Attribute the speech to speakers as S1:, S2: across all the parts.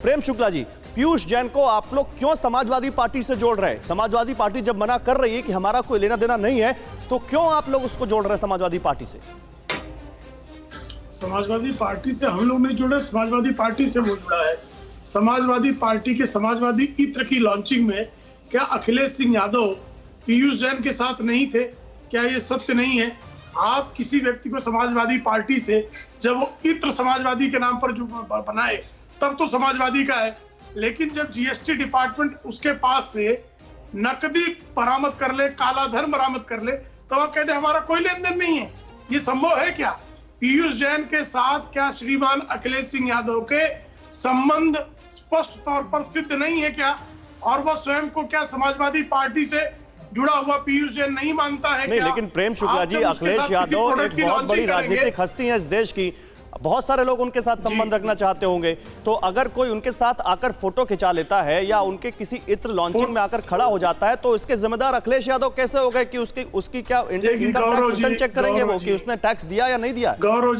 S1: प्रेम शुक्ला जी, पीयूष जैन को आप लोग क्यों समाजवादी पार्टी से जोड़ रहे हैं? समाजवादी पार्टी जब मना कर रही है कि हमारा कोई लेना देना नहीं है, तो क्यों आप लोग उसको जोड़ रहे हैं समाजवादी पार्टी से?
S2: समाजवादी पार्टी से हम लोग नहीं जुड़े, समाजवादी पार्टी से वो जुड़ा है। समाजवादी पार्टी के समाजवादी इत्र की लॉन्चिंग में क्या अखिलेश सिंह यादव पीयूष जैन के साथ नहीं थे? क्या ये सत्य नहीं है? आप किसी व्यक्ति को समाजवादी पार्टी से जब वो इत्र समाजवादी के नाम पर जो बनाए तब तो समाजवादी का है, लेकिन जब जीएसटी डिपार्टमेंट उसके पास से नकदी बरामद कर ले, काला धन बरामद कर ले, तो आप कहते हैं हमारा कोई लेन देन नहीं है। ये संभव है क्या? पीयूष जैन के साथ क्या श्रीमान अखिलेश सिंह यादव के संबंध स्पष्ट तौर पर सिद्ध नहीं है क्या? और वह स्वयं को क्या समाजवादी पार्टी से जुड़ा हुआ पीयूष जैन नहीं मानता है?
S1: नहीं,
S2: क्या?
S1: लेकिन प्रेम शुक्ला जी, अखिलेश यादव एक बहुत बड़ी राजनीतिक हस्ती है इस देश की, बहुत सारे लोग उनके साथ संबंध रखना चाहते होंगे, तो अगर कोई उनके साथ आकर फोटो खिंचा लेता है या उनके किसी इत्र लॉन्चिंग में आकर खड़ा हो जाता है, तो इसके जिम्मेदार अखिलेश यादव कैसे हो गए कि उसकी क्या इनकम टैक्स रिटर्न चेक करेंगे वो कि उसने टैक्स दिया या नहीं दिया?
S2: गौरव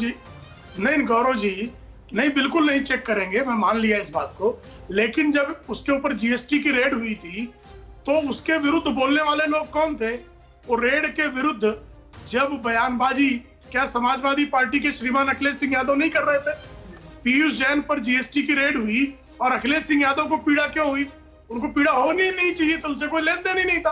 S2: जी, नहीं, बिल्कुल नहीं चेक करेंगे, मैं मान लिया इस बात को। लेकिन जब उसके ऊपर जीएसटी की रेड हुई थी तो उसके विरुद्ध बोलने वाले लोग कौन थे? वो रेड के विरुद्ध जब बयानबाजी क्या समाजवादी पार्टी के श्रीमान अखिलेश सिंह यादव नहीं कर रहे थे? पीयूष जैन पर जीएसटी की रेड हुई और अखिलेश सिंह यादव को पीड़ा क्यों हुई? उनको पीड़ा होनी नहीं चाहिए, तो उनसे कोई लेन देन ही नहीं था।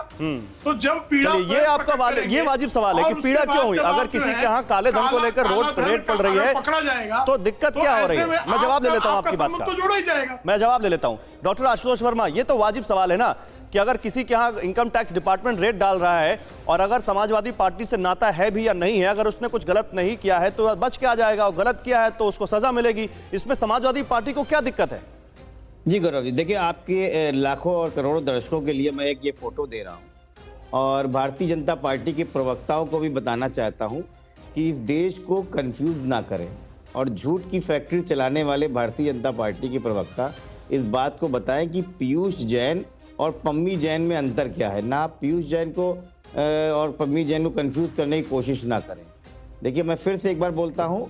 S2: तो जब पीड़ा,
S1: ये आपका ये वाजिब सवाल है कि पीड़ा क्यों हुई? अगर किसी के यहाँ काले धन को लेकर रेड पड़ रही है
S2: पकड़ा जाएगा
S1: तो दिक्कत क्या हो रही है? मैं जवाब ले लेता हूँ आपकी बात का,
S2: तो जोड़ा ही जाएगा।
S1: मैं जवाब ले लेता हूँ। डॉक्टर आशुतोष वर्मा, ये तो वाजिब सवाल है ना कि अगर किसी के यहाँ इनकम टैक्स डिपार्टमेंट रेड डाल रहा है और अगर समाजवादी पार्टी से नाता है भी या नहीं है, अगर उसने कुछ गलत नहीं किया है तो बच के आ जाएगा, और गलत किया है तो उसको सजा मिलेगी। इसमें समाजवादी पार्टी को क्या दिक्कत है?
S3: जी गौरव जी, देखिए, आपके लाखों और करोड़ों दर्शकों के लिए मैं एक ये फोटो दे रहा हूँ और भारतीय जनता पार्टी के प्रवक्ताओं को भी बताना चाहता हूँ कि इस देश को कंफ्यूज ना करें और झूठ की फैक्ट्री चलाने वाले भारतीय जनता पार्टी के प्रवक्ता इस बात को बताएं कि पीयूष जैन और पम्मी जैन में अंतर क्या है। ना पीयूष जैन को और पम्मी जैन को कंफ्यूज करने की कोशिश ना करें। देखिए, मैं फिर से एक बार बोलता हूँ,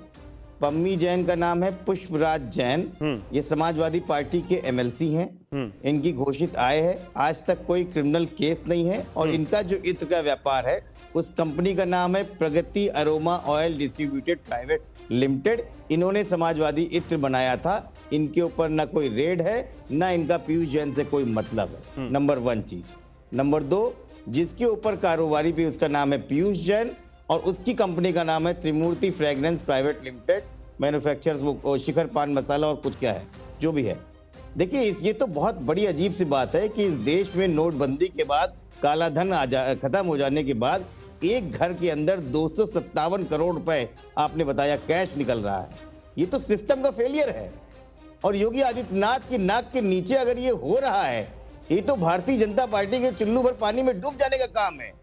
S3: पम्मी जैन का नाम है पुष्पराज जैन। ये समाजवादी पार्टी के एमएलसी हैं। इनकी घोषित आय है, आज तक कोई क्रिमिनल केस नहीं है और इनका जो इत्र का व्यापार है उस कंपनी का नाम है Pragati aroma oil distributed private limited. इन्होंने समाजवादी इत्र बनाया था। इनके ऊपर ना कोई रेड है, ना इनका पीयूष जैन से कोई मतलब है। नंबर 1 चीज। नंबर 2, जिसके ऊपर कारोबारी भी उसका नाम है पीयूष जैन और उसकी कंपनी का नाम है त्रिमूर्ति फ्रेग्रेंस प्राइवेट लिमिटेड, मैन्युफैक्चर्स, वो शिखर पान मसाला और कुछ क्या है जो भी है। देखिए, ये तो बहुत बड़ी अजीब सी बात है कि इस देश में नोटबंदी के बाद, काला धन खत्म हो जाने के बाद एक घर के अंदर 257 करोड़ रुपए आपने बताया कैश निकल रहा है। ये तो सिस्टम का फेलियर है और योगी आदित्यनाथ की नाक के नीचे अगर ये हो रहा है, ये तो भारतीय जनता पार्टी के चुल्लू भर पानी में डूब जाने का काम है।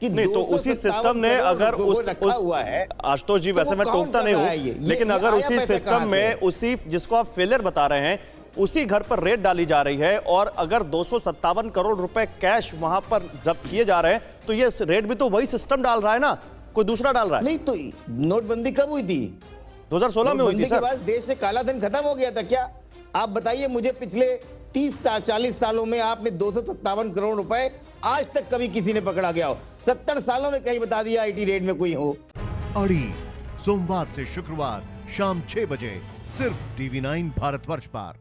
S1: नहीं तो उसी सिस्टम ने अगर उस हुआ है, आशुतोष जी, वैसे मैं टोकता नहीं हूं, लेकिन अगर उसी सिस्टम में उसी जिसको आप फेलियर बता रहे हैं उसी घर पर रेड डाली जा रही है और अगर 257 करोड़ रुपए कैश वहां पर जब्त किए जा रहे हैं, तो ये रेड भी तो वही सिस्टम डाल रहा है ना, कोई दूसरा डाल रहा है?
S3: नहीं तो नोटबंदी कब हुई थी?
S1: 2016 में हुई थी सर।
S3: देश से काला धन खत्म हो गया था क्या? आप बताइए मुझे, पिछले 30-40 सालों में आपने 257 करोड़ रुपए आज तक कभी किसी ने पकड़ा गया हो? 70 सालों में कहीं बता दिया आईटी रेड में कोई हो?
S4: अड़ी सोमवार से शुक्रवार शाम 6 बजे सिर्फ TV9 भारतवर्ष पर।